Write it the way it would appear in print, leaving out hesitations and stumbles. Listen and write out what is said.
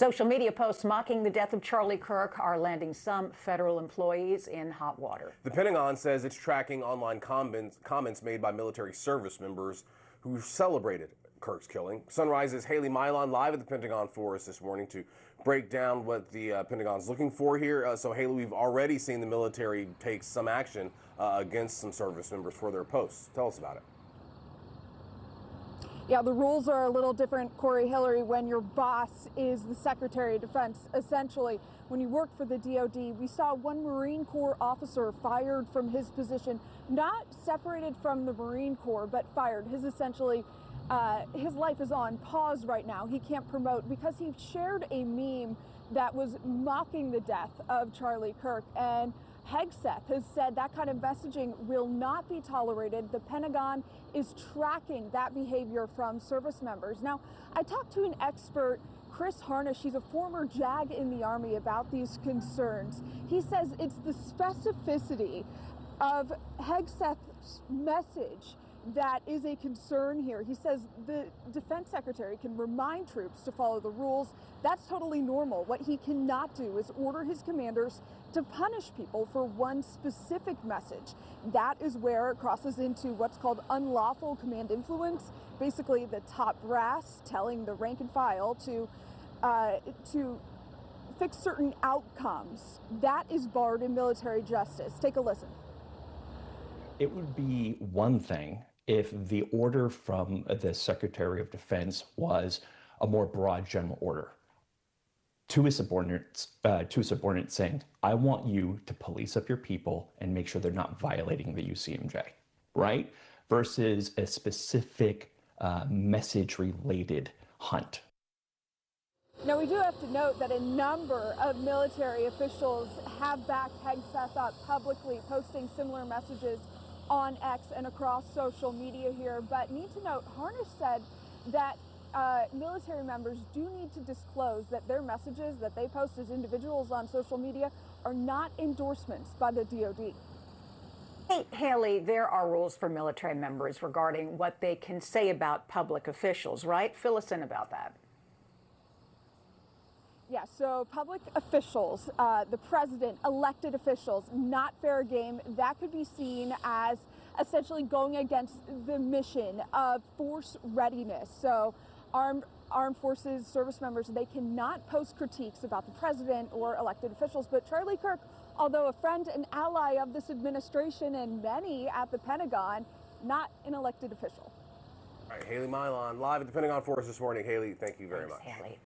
Social media posts mocking the death of Charlie Kirk are landing some federal employees in hot water. The Pentagon says it's tracking online comments made by military service members who celebrated Kirk's killing. Sunrise's Haley Milon live at the Pentagon for us this morning to break down what the Pentagon's looking for here. So Haley, we've already seen the military take some action against some service members for their posts. Tell us about it. Yeah, the rules are a little different, Corey Hillary, when your boss is the Secretary of Defense. Essentially, when you work for the DOD, we saw one Marine Corps officer fired from his position, not separated from the Marine Corps, but fired. His life is on pause right now. He can't promote because he shared a meme that was mocking the death of Charlie Kirk. And Hegseth has said that kind of messaging will not be tolerated. The Pentagon is tracking that behavior from service members. Now, I talked to an expert, Chris Harnish. He's a former JAG in the Army, about these concerns. He says it's the specificity of Hegseth's message that is a concern here. He says the defense secretary can remind troops to follow the rules. That's totally normal. What he cannot do is order his commanders to punish people for one specific message. That is where it crosses into what's called unlawful command influence, basically the top brass telling the rank and file to fix certain outcomes. That is barred in military justice. Take a listen. It would be one thing if the order from the Secretary of Defense was a more broad general order to his subordinates saying, I want you to police up your people and make sure they're not violating the UCMJ, right? Versus a specific message-related hunt. Now, we do have to note that a number of military officials have backed Hegseth up publicly, posting similar messages on X and across social media here. But need to note, Harnish said that military members do need to disclose that their messages that they post as individuals on social media are not endorsements by the DOD. Hey, Haley, there are rules for military members regarding what they can say about public officials, right? Fill us in about that. Yeah, so public officials, the president, elected officials, not fair game. That could be seen as essentially going against the mission of force readiness. So armed forces service members, they cannot post critiques about the president or elected officials. But Charlie Kirk, although a friend and ally of this administration and many at the Pentagon, not an elected official. All right, Haley Milon live at the Pentagon for us this morning. Haley, thank you very much. Haley.